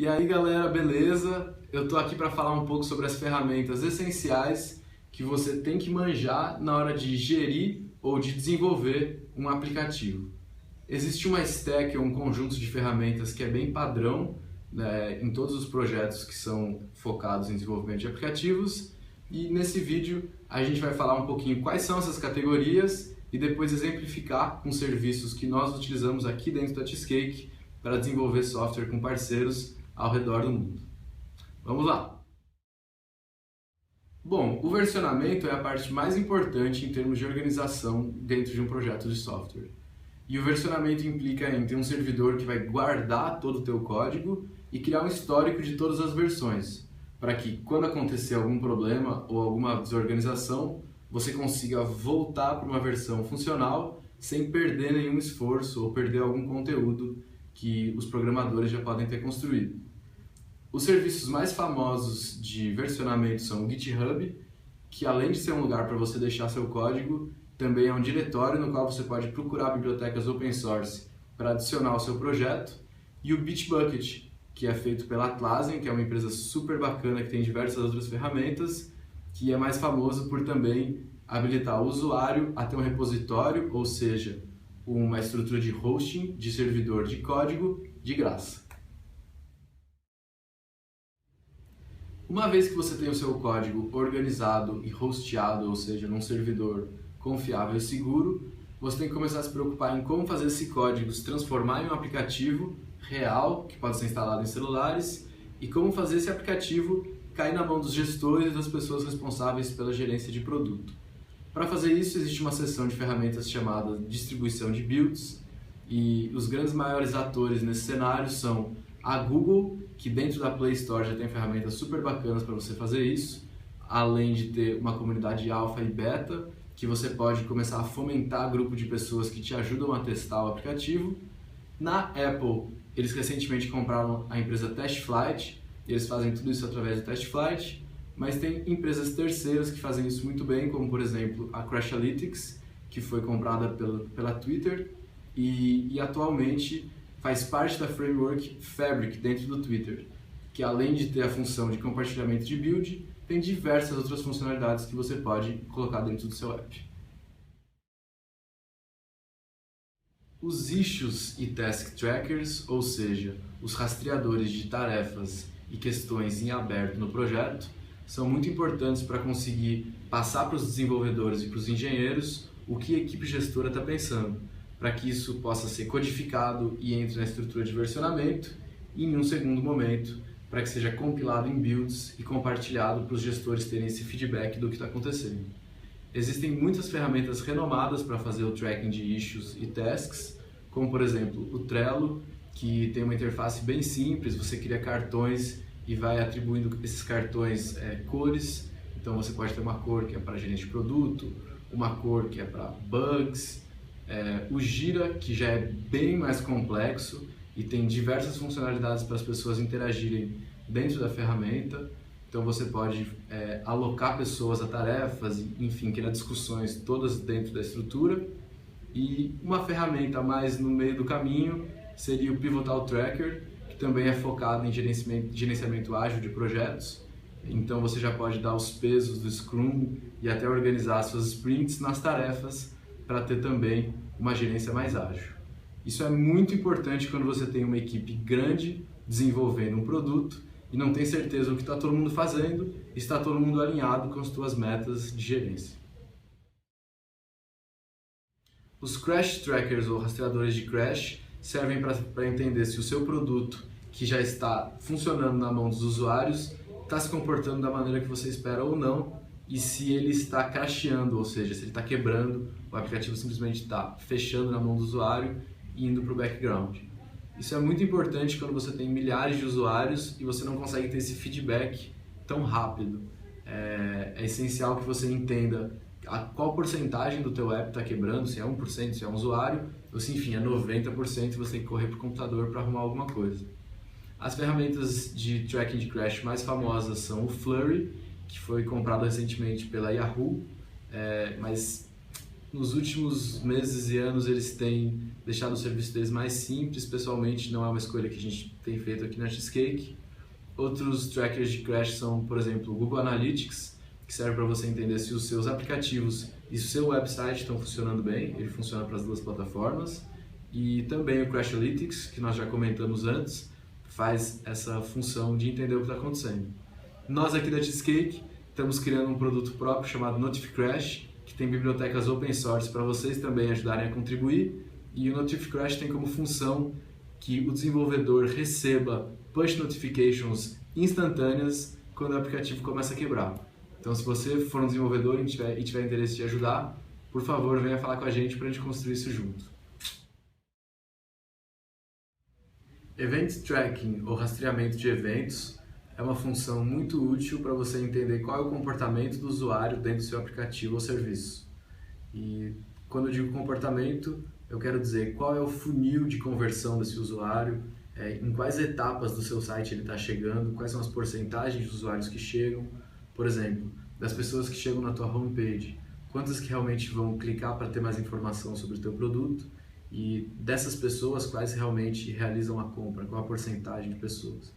E aí galera, beleza? Eu tô aqui para falar um pouco sobre as ferramentas essenciais que você tem que manjar na hora de gerir ou de desenvolver um aplicativo. Existe uma stack, um conjunto de ferramentas que é bem padrão, né, em todos os projetos que são focados em desenvolvimento de aplicativos, e nesse vídeo a gente vai falar um pouquinho quais são essas categorias e depois exemplificar com serviços que nós utilizamos aqui dentro da Cheesecake para desenvolver software com parceiros ao redor do mundo. Vamos lá! Bom, o versionamento é a parte mais importante em termos de organização dentro de um projeto de software. E o versionamento implica em ter um servidor que vai guardar todo o teu código e criar um histórico de todas as versões, para que quando acontecer algum problema ou alguma desorganização, você consiga voltar para uma versão funcional sem perder nenhum esforço ou perder algum conteúdo que os programadores já podem ter construído. Os serviços mais famosos de versionamento são o GitHub, que além de ser um lugar para você deixar seu código, também é um diretório no qual você pode procurar bibliotecas open source para adicionar ao seu projeto, e o Bitbucket, que é feito pela Atlassian, que é uma empresa super bacana que tem diversas outras ferramentas, que é mais famoso por também habilitar o usuário a ter um repositório, ou seja, uma estrutura de hosting de servidor de código de graça. Uma vez que você tem o seu código organizado e hosteado, ou seja, num servidor confiável e seguro, você tem que começar a se preocupar em como fazer esse código se transformar em um aplicativo real, que pode ser instalado em celulares, e como fazer esse aplicativo cair na mão dos gestores e das pessoas responsáveis pela gerência de produto. Para fazer isso, existe uma seção de ferramentas chamada distribuição de builds, e os grandes maiores atores nesse cenário são a Google, que dentro da Play Store já tem ferramentas super bacanas para você fazer isso, além de ter uma comunidade alfa e beta, que você pode começar a fomentar grupo de pessoas que te ajudam a testar o aplicativo. Na Apple, eles recentemente compraram a empresa TestFlight, e eles fazem tudo isso através do TestFlight, mas tem empresas terceiras que fazem isso muito bem, como por exemplo a Crashlytics, que foi comprada pela Twitter e atualmente faz parte da framework Fabric dentro do Twitter, que além de ter a função de compartilhamento de build, tem diversas outras funcionalidades que você pode colocar dentro do seu app. Os issues e task trackers, ou seja, os rastreadores de tarefas e questões em aberto no projeto, são muito importantes para conseguir passar para os desenvolvedores e para os engenheiros o que a equipe gestora está pensando, para que isso possa ser codificado e entre na estrutura de versionamento e, em um segundo momento, para que seja compilado em builds e compartilhado para os gestores terem esse feedback do que está acontecendo. Existem muitas ferramentas renomadas para fazer o tracking de issues e tasks, como por exemplo o Trello, que tem uma interface bem simples, você cria cartões e vai atribuindo esses cartões cores, então você pode ter uma cor que é para gerente de produto, uma cor que é para bugs, o Gira, que já é bem mais complexo e tem diversas funcionalidades para as pessoas interagirem dentro da ferramenta. Então você pode alocar pessoas a tarefas, enfim, criar discussões todas dentro da estrutura. E uma ferramenta mais no meio do caminho seria o Pivotal Tracker, que também é focado em gerenciamento ágil de projetos. Então você já pode dar os pesos do Scrum e até organizar suas sprints nas tarefas para ter também uma gerência mais ágil. Isso é muito importante quando você tem uma equipe grande desenvolvendo um produto e não tem certeza do que está todo mundo fazendo e está todo mundo alinhado com as suas metas de gerência. Os Crash Trackers ou rastreadores de crash servem para entender se o seu produto, que já está funcionando na mão dos usuários, está se comportando da maneira que você espera ou não, e se ele está crasheando, ou seja, se ele está quebrando, o aplicativo simplesmente está fechando na mão do usuário e indo para o background. Isso é muito importante quando você tem milhares de usuários e você não consegue ter esse feedback tão rápido. É essencial que você entenda qual porcentagem do teu app está quebrando, se é 1%, se é um usuário, ou se enfim é 90% e você tem que correr para o computador para arrumar alguma coisa. As ferramentas de tracking de crash mais famosas são o Flurry, que foi comprado recentemente pela Yahoo, mas Nos últimos meses e anos eles têm deixado o serviço deles mais simples, pessoalmente não é uma escolha que a gente tem feito aqui na Cheesecake. Outros trackers de crash são, por exemplo, o Google Analytics, que serve para você entender se os seus aplicativos e o seu website estão funcionando bem, ele funciona para as duas plataformas. E também o Crashlytics, que nós já comentamos antes, faz essa função de entender o que está acontecendo. Nós aqui da Cheesecake estamos criando um produto próprio chamado NotifiCrash, que tem bibliotecas open source para vocês também ajudarem a contribuir, e o NotifiCrash tem como função que o desenvolvedor receba push notifications instantâneas quando o aplicativo começa a quebrar. Então, se você for um desenvolvedor e tiver interesse de ajudar, por favor, venha falar com a gente para a gente construir isso junto. Event Tracking, ou rastreamento de eventos, é uma função muito útil para você entender qual é o comportamento do usuário dentro do seu aplicativo ou serviço. E quando eu digo comportamento, eu quero dizer qual é o funil de conversão desse usuário, em quais etapas do seu site ele está chegando, quais são as porcentagens de usuários que chegam. Por exemplo, das pessoas que chegam na tua homepage, quantas que realmente vão clicar para ter mais informação sobre o teu produto, e dessas pessoas, quais realmente realizam a compra, qual a porcentagem de pessoas.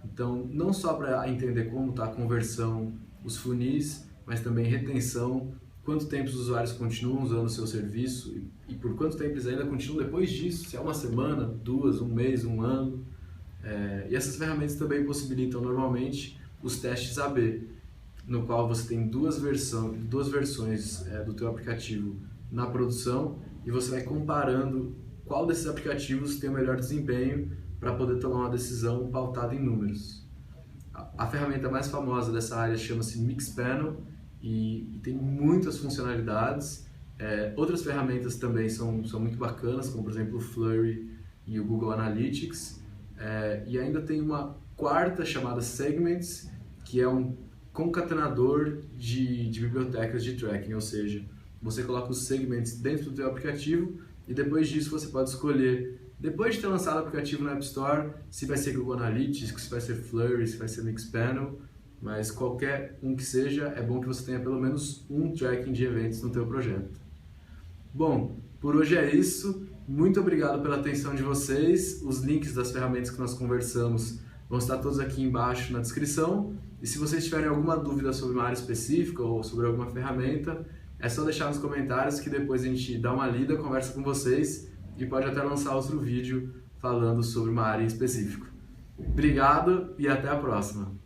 Então, não só para entender como está a conversão, os funis, mas também retenção, quanto tempo os usuários continuam usando o seu serviço e por quanto tempo eles ainda continuam depois disso, se é uma semana, duas, um mês, um ano. E essas ferramentas também possibilitam normalmente os testes AB, no qual você tem duas versões do teu aplicativo na produção e você vai comparando qual desses aplicativos tem o melhor desempenho para poder tomar uma decisão pautada em números. A ferramenta mais famosa dessa área chama-se Mixpanel e tem muitas funcionalidades. Outras ferramentas também são muito bacanas, como por exemplo o Flurry e o Google Analytics. E ainda tem uma quarta chamada Segments, que é um concatenador de bibliotecas de tracking, ou seja, você coloca os segments dentro do teu aplicativo e depois disso você pode escolher, depois de ter lançado o aplicativo no App Store, se vai ser Google Analytics, se vai ser Flurry, se vai ser Mixpanel, mas qualquer um que seja, é bom que você tenha pelo menos um tracking de eventos no teu projeto. Bom, por hoje é isso. Muito obrigado pela atenção de vocês. Os links das ferramentas que nós conversamos vão estar todos aqui embaixo na descrição. E se vocês tiverem alguma dúvida sobre uma área específica ou sobre alguma ferramenta, é só deixar nos comentários que depois a gente dá uma lida, conversa com vocês e pode até lançar outro vídeo falando sobre uma área em específico. Obrigado e até a próxima!